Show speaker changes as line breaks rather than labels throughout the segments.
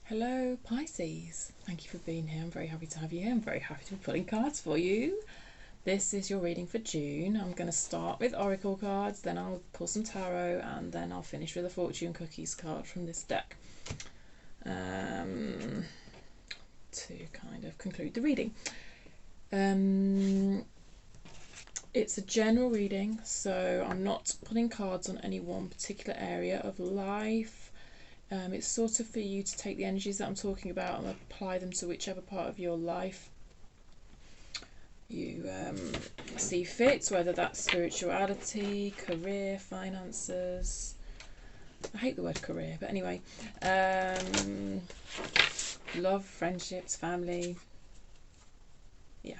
Hello Pisces, thank you for being here. I'm very happy to have you here. I'm very happy to be pulling cards for you. This is your reading for June. I'm going to start with Oracle cards, then I'll pull some tarot, and then I'll finish with a fortune cookies card from this deck to kind of conclude the reading. It's a general reading, so I'm not pulling cards on any one particular area of life. It's sort of for you to take the energies that I'm talking about and apply them to whichever part of your life you see fit, whether that's spirituality, career, finances. I hate the word career, but anyway, love, friendships, family. Yeah.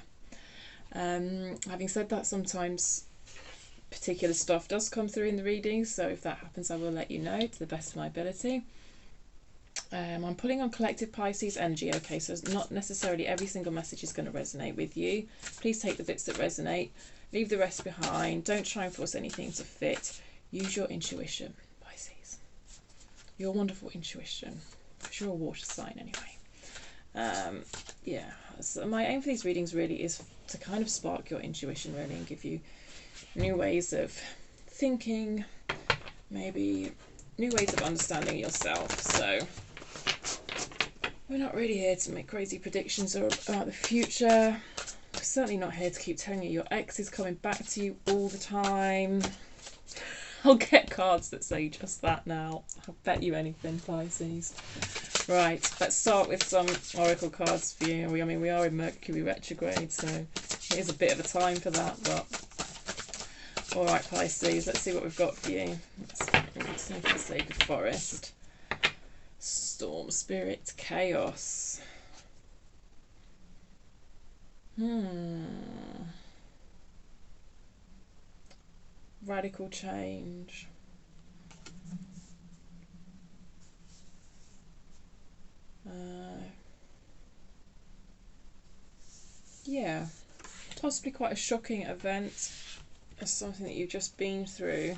Having said that, sometimes particular stuff does come through in the reading, so if that happens I will let you know to the best of my ability. I'm pulling on collective Pisces energy, okay, so not necessarily every single message is going to resonate with you. Please take the bits that resonate, leave the rest behind, don't try and force anything to fit. Use your intuition, Pisces. Your wonderful intuition, because you're a water sign anyway. Yeah, so my aim for these readings really is to kind of spark your intuition really and give you new ways of thinking, maybe new ways of understanding yourself. So we're not really here to make crazy predictions about the future. We're certainly not here to keep telling you your ex is coming back to you all the time. I'll get cards that say just that now. I'll bet you anything, Pisces. Right, let's start with some oracle cards for you. I mean, we are in Mercury retrograde, so here's a bit of a time for that, but alright, Pisces, let's see what we've got for you. Let's see if the Sacred Forest. Storm, Spirit, Chaos. Radical change. Yeah, possibly quite a shocking event. As something that you've just been through.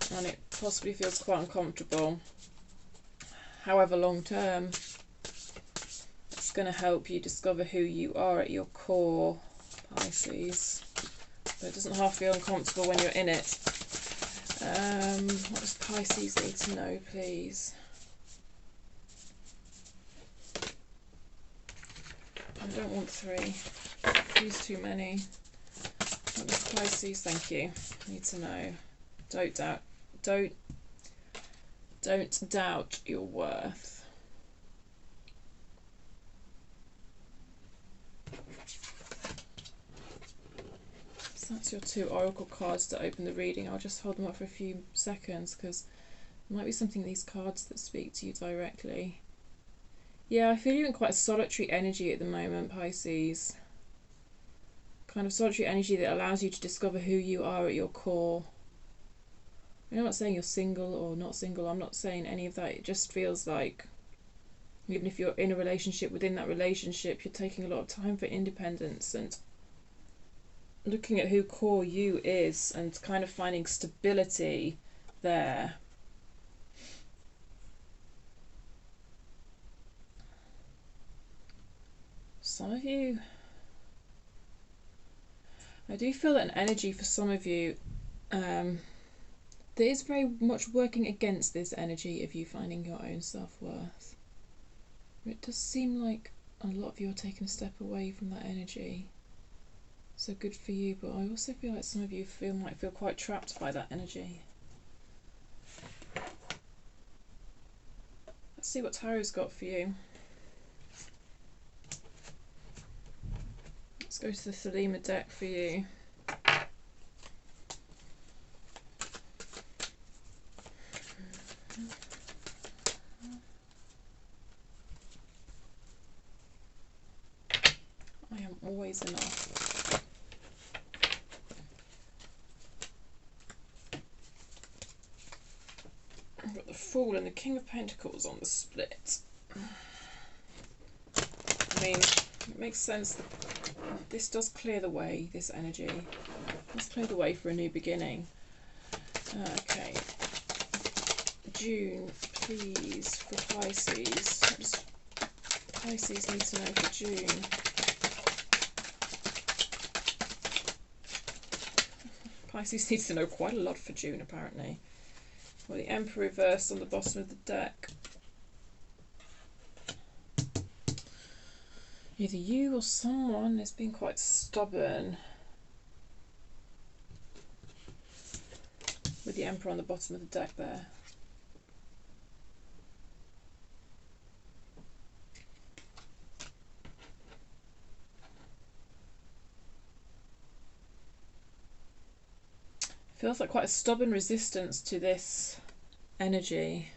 And it possibly feels quite uncomfortable. However, long term, it's going to help you discover who you are at your core, Pisces. But it doesn't half feel uncomfortable when you're in it. What does Pisces need to know, please? I don't want three. Three's too many. What does Pisces, thank you, need to know? Don't doubt your worth. So that's your two oracle cards to open the reading. I'll just hold them up for a few seconds because there might be something in these cards that speak to you directly. Yeah, I feel you're in quite a solitary energy at the moment, Pisces. Kind of solitary energy that allows you to discover who you are at your core. I'm not saying you're single or not single, I'm not saying any of that. It just feels like even if you're in a relationship, within that relationship, you're taking a lot of time for independence and looking at who core you is and kind of finding stability there. Some of you, I do feel that an energy for some of you that is very much working against this energy of you finding your own self-worth. It does seem like a lot of you are taking a step away from that energy. So good for you, but I also feel like some of you might feel quite trapped by that energy. Let's see what Tarot's got for you. Let's go to the Thelema deck for you. I am always enough. I've got the Fool and the King of Pentacles on the split. I mean, it makes sense that this does clear the way, this energy. Let's clear the way for a new beginning. Okay, June, please, for Pisces? What does Pisces need to know for June? Pisces needs to know quite a lot for June, apparently. Well, the Emperor reversed on the bottom of the deck. Either you or someone has been quite stubborn with the Emperor on the bottom of the deck there. Feels like quite a stubborn resistance to this energy,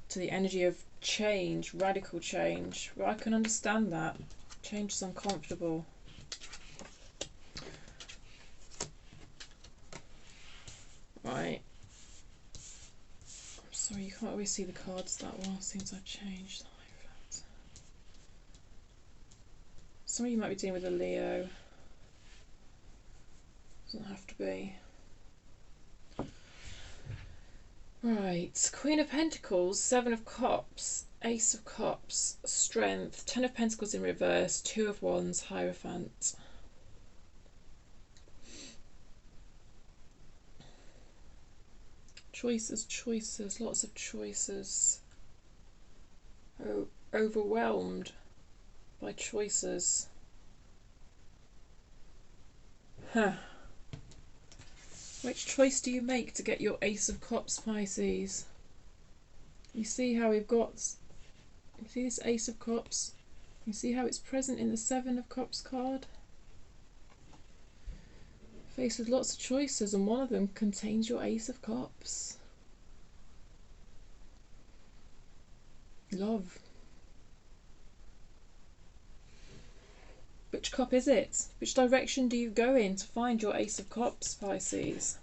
to the energy of change, radical change. Well, I can understand that. Change is uncomfortable. Right. I'm sorry, you can't always see the cards that well since I've changed. Sorry, you might be dealing with a Leo. Doesn't have to be. Right, Queen of Pentacles, Seven of Cups, Ace of Cups, Strength, Ten of Pentacles in reverse, Two of Wands, Hierophant. Choices, choices, lots of choices. Oh, overwhelmed by choices. Huh. Which choice do you make to get your Ace of Cups, Pisces? You see how we've got, you see this Ace of Cups? You see how it's present in the Seven of Cups card? Faced with lots of choices, and one of them contains your Ace of Cups. Love. Which cup is it? Which direction do you go in to find your Ace of Cups, Pisces?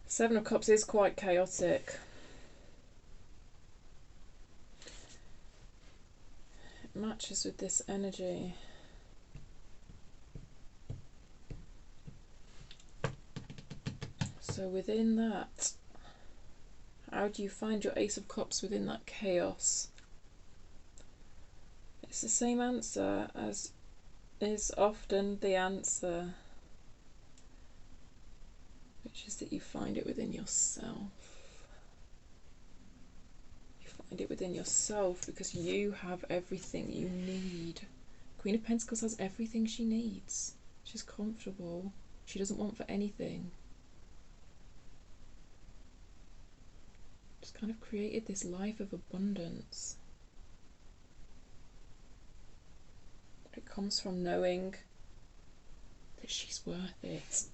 Seven of Cups is quite chaotic. It matches with this energy. So within that, how do you find your Ace of Cups within that chaos? It's the same answer as is often the answer, which is that you find it within yourself. You find it within yourself because you have everything you need. Queen of Pentacles has everything she needs. She's comfortable. She doesn't want for anything. She's kind of created this life of abundance. It comes from knowing that she's worth it.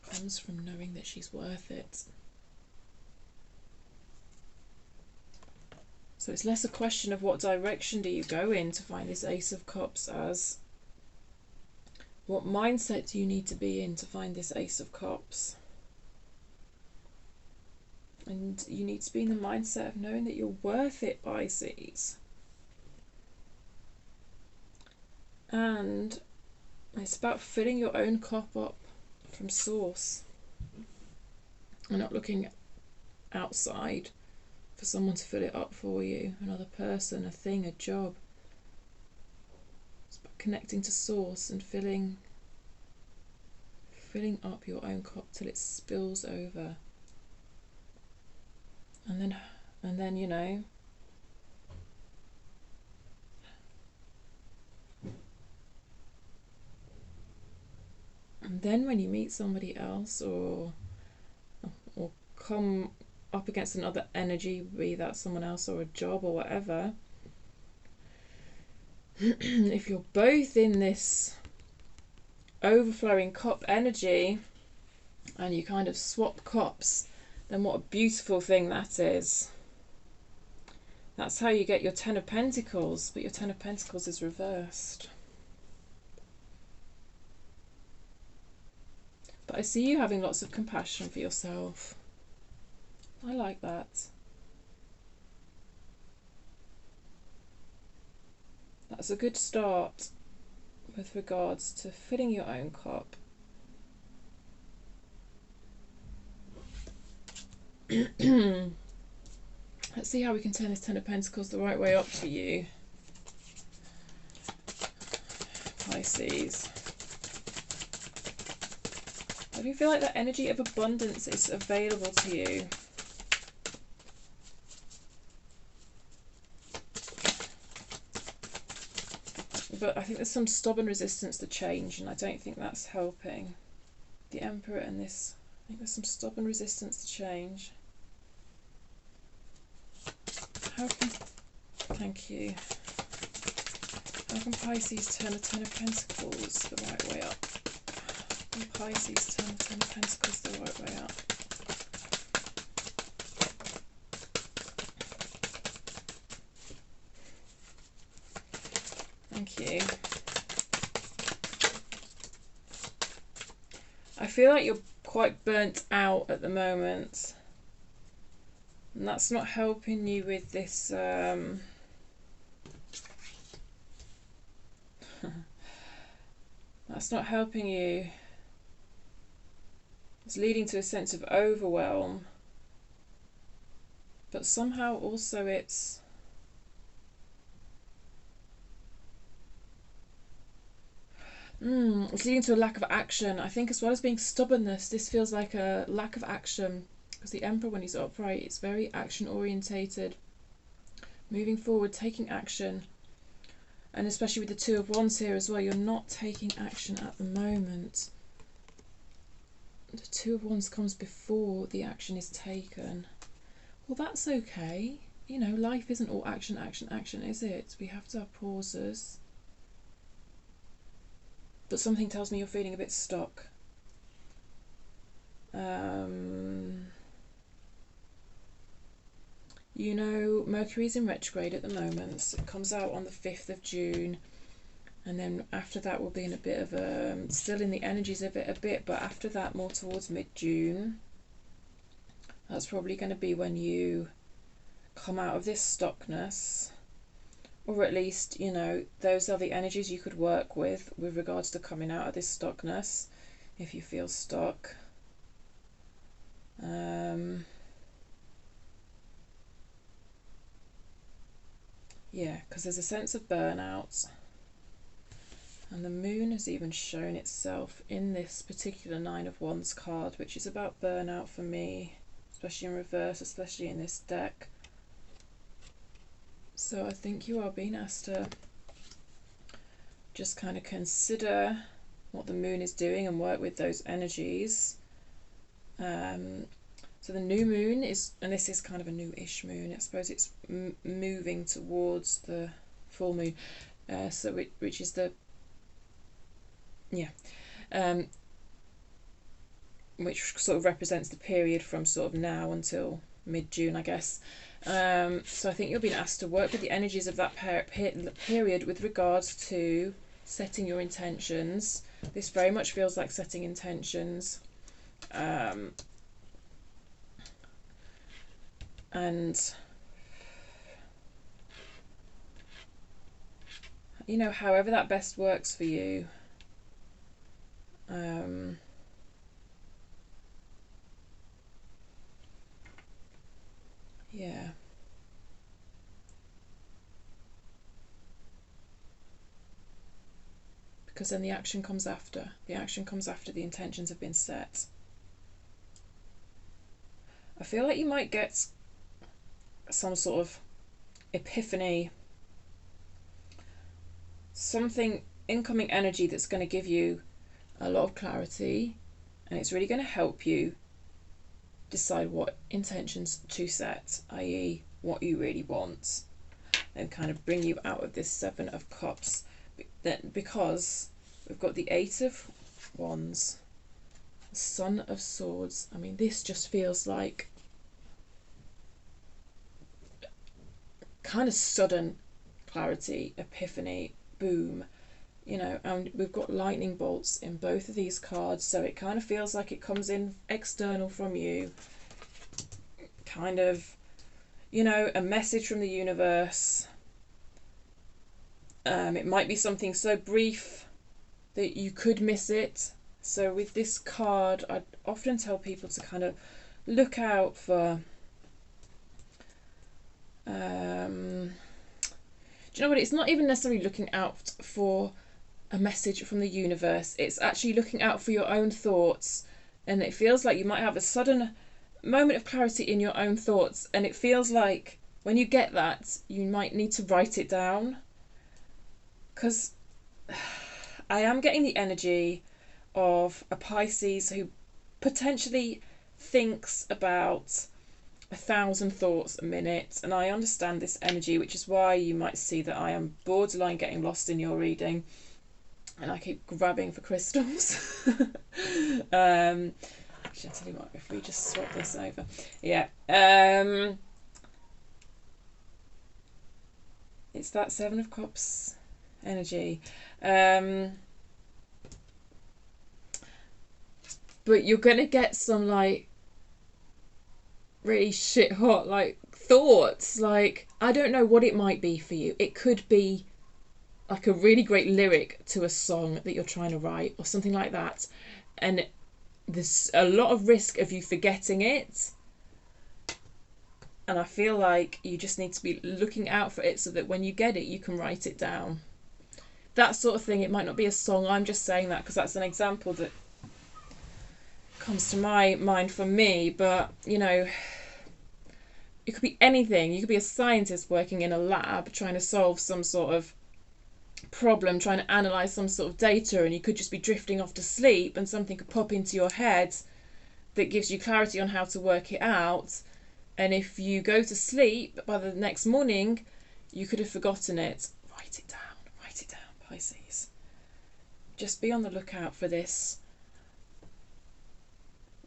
It comes from knowing that she's worth it. So it's less a question of what direction do you go in to find this Ace of Cups as what mindset do you need to be in to find this Ace of Cups. And you need to be in the mindset of knowing that you're worth it, Pisces. And it's about filling your own cup up from source. And not looking outside for someone to fill it up for you. Another person, a thing, a job. It's about connecting to source and filling up your own cup till it spills over. And then, you know, and then when you meet somebody else or come up against another energy, be that someone else or a job or whatever, if you're both in this overflowing cup energy and you kind of swap cups, then what a beautiful thing that is. That's how you get your Ten of Pentacles, but your Ten of Pentacles is reversed. But I see you having lots of compassion for yourself. I like that. That's a good start. with regards to filling your own cup. Let's see how we can turn this Ten of Pentacles the right way up for you, Pisces. I do feel like that energy of abundance is available to you. But I think there's some stubborn resistance to change, and I don't think that's helping. The Emperor and this, I think there's some stubborn resistance to change. How can, thank you. How can Pisces turn the Ten of Pentacles the right way up? How can Pisces turn the Ten of Pentacles the right way up? Thank you. I feel like you're quite burnt out at the moment, and that's not helping you with this that's not helping you. It's leading to a sense of overwhelm, but somehow also it's it's leading to a lack of action. I think as well as being stubbornness, this feels like a lack of action, because the Emperor, when he's upright, it's very action orientated, moving forward, taking action. And especially with the Two of Wands here as well, you're not taking action at the moment. The Two of Wands comes before the action is taken. Well, that's okay. You know, life isn't all action, action, action, is it? We have to have pauses. But something tells me you're feeling a bit stuck. You know, Mercury's in retrograde at the moment. So it comes out on the 5th of June. And then after that we'll be in a bit of a... still in the energies of it a bit, but after that more towards mid-June. That's probably going to be when you come out of this stuckness. Or at least, you know, those are the energies you could work with regards to coming out of this stuckness, if you feel stuck. Yeah, because there's a sense of burnout. And the moon has even shown itself in this particular Nine of Wands card, which is about burnout for me, especially in reverse, especially in this deck. So I think you are being asked to just kind of consider what the moon is doing and work with those energies. So the new moon is, and this is kind of a new-ish moon, I suppose it's moving towards the full moon, which is the, yeah, which sort of represents the period from sort of now until mid-June, I guess. So I think you're being asked to work with the energies of that period with regards to setting your intentions. This very much feels like setting intentions. And, you know, however that best works for you. Yeah. Because then the action comes after. The action comes after the intentions have been set. I feel like you might get some sort of epiphany, something, incoming energy that's going to give you a lot of clarity, and it's really going to help you decide what intentions to set, i.e. what you really want, and kind of bring you out of this Seven of Cups. Because we've got the Eight of Wands, the Son of Swords. I mean, this just feels like kind of sudden clarity, epiphany, boom, you know, and we've got lightning bolts in both of these cards, so it kind of feels like it comes in external from you, kind of, you know, a message from the universe. It might be something so brief that you could miss it. So with this card, I often tell people to kind of look out for do you know what, it's not even necessarily looking out for a message from the universe, it's actually looking out for your own thoughts. And it feels like you might have a sudden moment of clarity in your own thoughts, and it feels like when you get that, you might need to write it down, because I am getting the energy of a Pisces who potentially thinks about 1,000 thoughts a minute, and I understand this energy, which is why you might see that I am borderline getting lost in your reading, and I keep grabbing for crystals. Actually, I'll tell you what, if we just swap this over, yeah, it's that Seven of Cups energy, but you're gonna get some like really shit hot like thoughts. Like, I don't know what it might be for you. It could be like a really great lyric to a song that you're trying to write or something like that, and there's a lot of risk of you forgetting it, and I feel like you just need to be looking out for it so that when you get it you can write it down, that sort of thing. It might not be a song, I'm just saying that because that's an example that comes to my mind for me, but you know, it could be anything. You could be a scientist working in a lab trying to solve some sort of problem, trying to analyze some sort of data, and you could just be drifting off to sleep and something could pop into your head that gives you clarity on how to work it out, and if you go to sleep, by the next morning you could have forgotten it. Write it down, Pisces. Just be on the lookout for this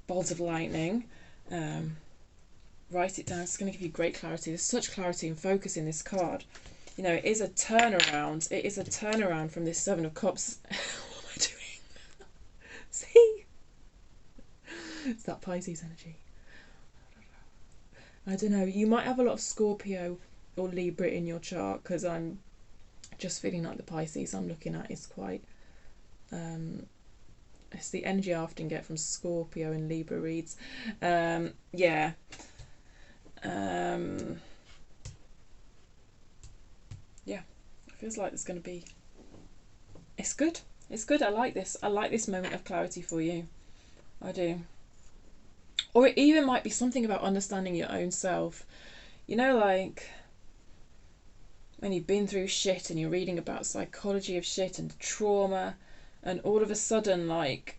bolt of lightning. Write it down. It's going to give you great clarity. There's such clarity and focus in this card. You know, it is a turnaround. It is a turnaround from this Seven of Cups. What am I doing? See? It's that Pisces energy. I don't know. You might have a lot of Scorpio or Libra in your chart, because I'm just feeling like the Pisces I'm looking at is quite... it's the energy I often get from Scorpio and Libra reads. Yeah. Yeah, it feels like there's going to be... It's good. It's good. I like this. I like this moment of clarity for you. I do. Or it even might be something about understanding your own self. You know, like when you've been through shit and you're reading about psychology of shit and trauma, and all of a sudden, like,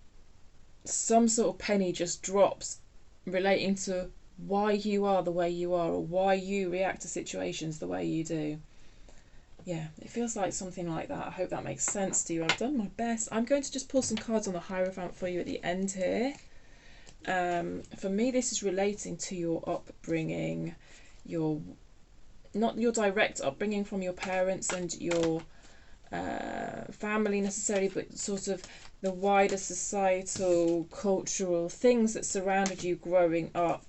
some sort of penny just drops relating to why you are the way you are, or why you react to situations the way you do. Yeah, it feels like something like that. I hope that makes sense to you. I've done my best. I'm going to just pull some cards on the Hierophant for you at the end here. For me, this is relating to your upbringing, your... not your direct upbringing from your parents and your family necessarily, but sort of the wider societal, cultural things that surrounded you growing up.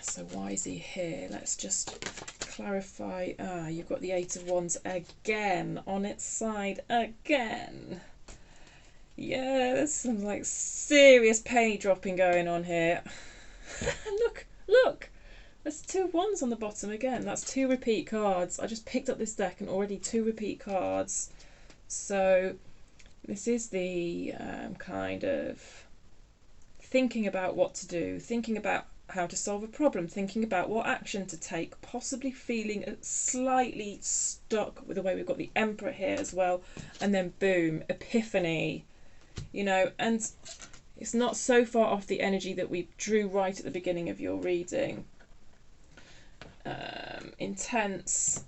So why is he here? Let's just clarify. You've got the Eight of Wands again on its side again. Yeah, there's some like serious penny dropping going on here. Look. There's 2 wands on the bottom again. That's 2 repeat cards. I just picked up this deck and already 2 repeat cards. So this is the kind of thinking about what to do, thinking about how to solve a problem, thinking about what action to take, possibly feeling slightly stuck with the way we've got the Emperor here as well. And then boom, epiphany, you know, and it's not so far off the energy that we drew right at the beginning of your reading. Intense.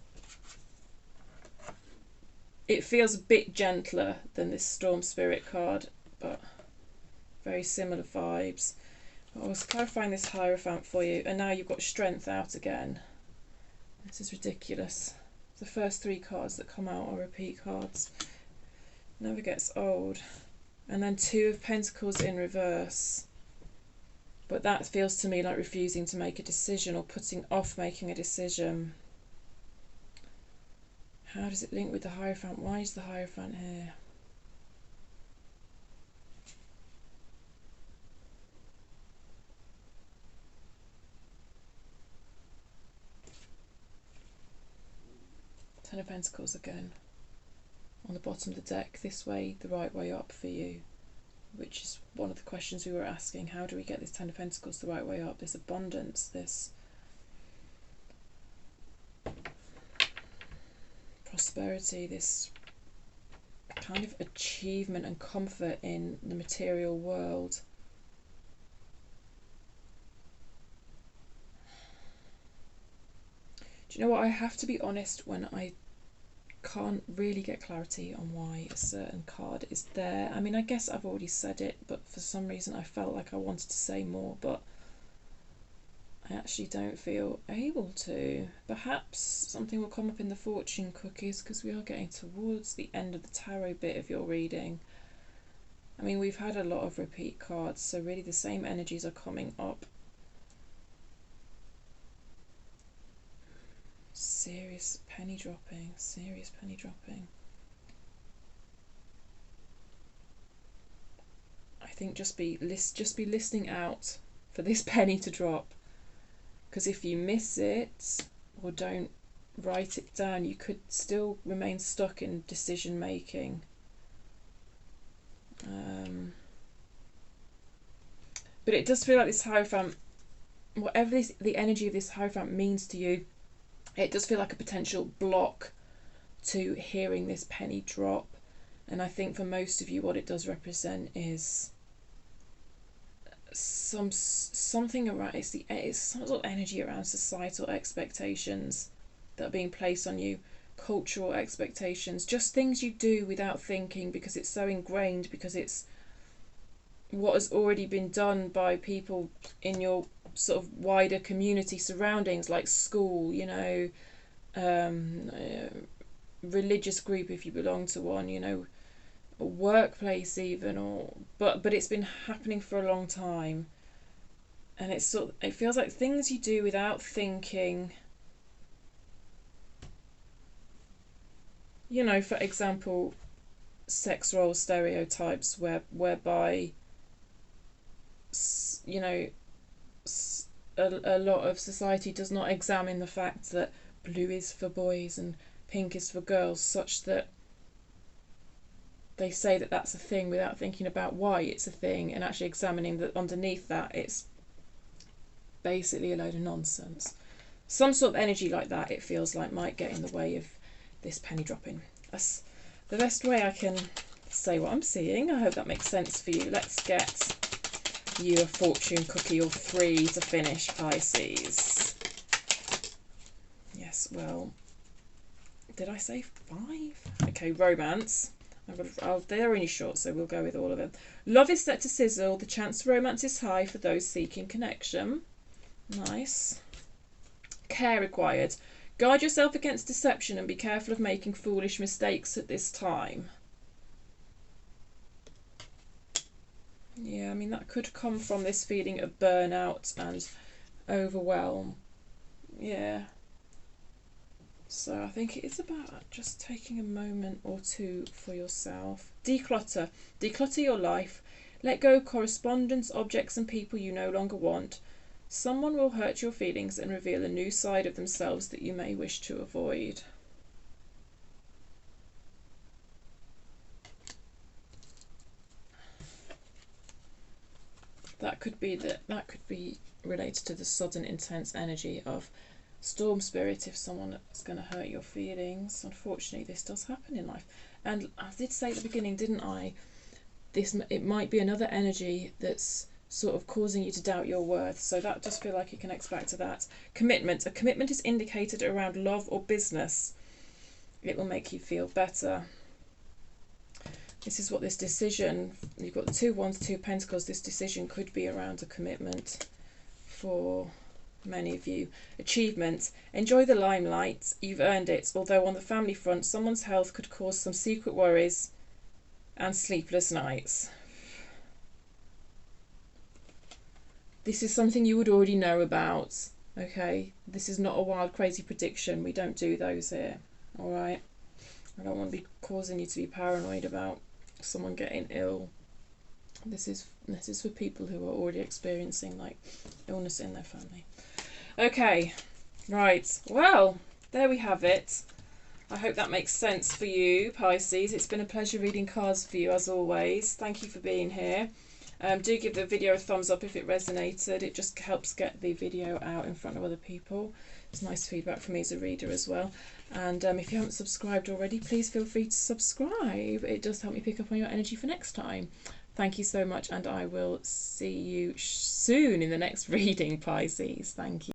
It feels a bit gentler than this Storm Spirit card, but very similar vibes. I was clarifying this Hierophant for you, and now you've got Strength out again. This is ridiculous. The first 3 cards that come out are repeat cards. Never gets old. And then 2 of Pentacles in reverse. But that feels to me like refusing to make a decision or putting off making a decision. How does it link with the Hierophant? Why is the Hierophant here? Ten of Pentacles again. On the bottom of the deck, this way, the right way up for you. Which is one of the questions we were asking. How do we get this Ten of Pentacles the right way up? This abundance, this prosperity, this kind of achievement and comfort in the material world. Do you know what? I have to be honest when I can't really get clarity on why a certain card is there. I mean, I guess I've already said it, but for some reason I felt like I wanted to say more, but I actually don't feel able to. Perhaps something will come up in the fortune cookies, because we are getting towards the end of the tarot bit of your reading. I mean, we've had a lot of repeat cards, so really the same energies are coming up. Serious penny dropping, serious penny dropping. I think just be listening out for this penny to drop, because if you miss it or don't write it down, you could still remain stuck in decision making. But it does feel like this Hierophant, whatever the energy of this Hierophant means to you, it does feel like a potential block to hearing this penny drop. And I think for most of you what it does represent is something around, it's some sort of energy around societal expectations that are being placed on you, cultural expectations, just things you do without thinking because it's so ingrained, because it's what has already been done by people in your sort of wider community surroundings, like school, you know, religious group if you belong to one, you know, a workplace even, or but it's been happening for a long time, and it's sort of, it feels like things you do without thinking. You know, for example, sex role stereotypes whereby, you know, a lot of society does not examine the fact that blue is for boys and pink is for girls, such that they say that that's a thing without thinking about why it's a thing, and actually examining that underneath that it's basically a load of nonsense. Some sort of energy like that, it feels like, might get in the way of this penny dropping. That's the best way I can say what I'm seeing. I hope that makes sense for you. Let's get you a fortune cookie or 3 to finish, Pisces. Yes, well, did I say 5? Okay, romance. They're only short, so we'll go with all of them. Love is set to sizzle. The chance for romance is high for those seeking connection. Nice. Care required. Guard yourself against deception and be careful of making foolish mistakes at this time. Yeah, I mean, that could come from this feeling of burnout and overwhelm. Yeah. So I think it is about just taking a moment or two for yourself. Declutter. Declutter your life. Let go of correspondence, objects and people you no longer want. Someone will hurt your feelings and reveal a new side of themselves that you may wish to avoid. That could be related to the sudden intense energy of storm spirit if someone is going to hurt your feelings. Unfortunately, this does happen in life. And I did say at the beginning, didn't I? It might be another energy that's sort of causing you to doubt your worth. So that does feel like it connects back to that. Commitment. A commitment is indicated around love or business. It will make you feel better. This is what this decision, you've got the 2 wands, 2 pentacles. This decision could be around a commitment for many of you. Achievement. Enjoy the limelight. You've earned it. Although on the family front, someone's health could cause some secret worries and sleepless nights. This is something you would already know about, okay? This is not a wild, crazy prediction. We don't do those here, all right? I don't want to be causing you to be paranoid about someone getting ill. This is for people who are already experiencing like illness in their family. Okay, right. Well, there we have it. I hope that makes sense for you, Pisces. It's been a pleasure reading cards for you as always. Thank you for being here. Do give the video a thumbs up if it resonated. It just helps get the video out in front of other people. It's nice feedback from me as a reader as well. And if you haven't subscribed already, please feel free to subscribe. It does help me pick up on your energy for next time. Thank you so much, and I will see you soon in the next reading, Pisces. Thank you.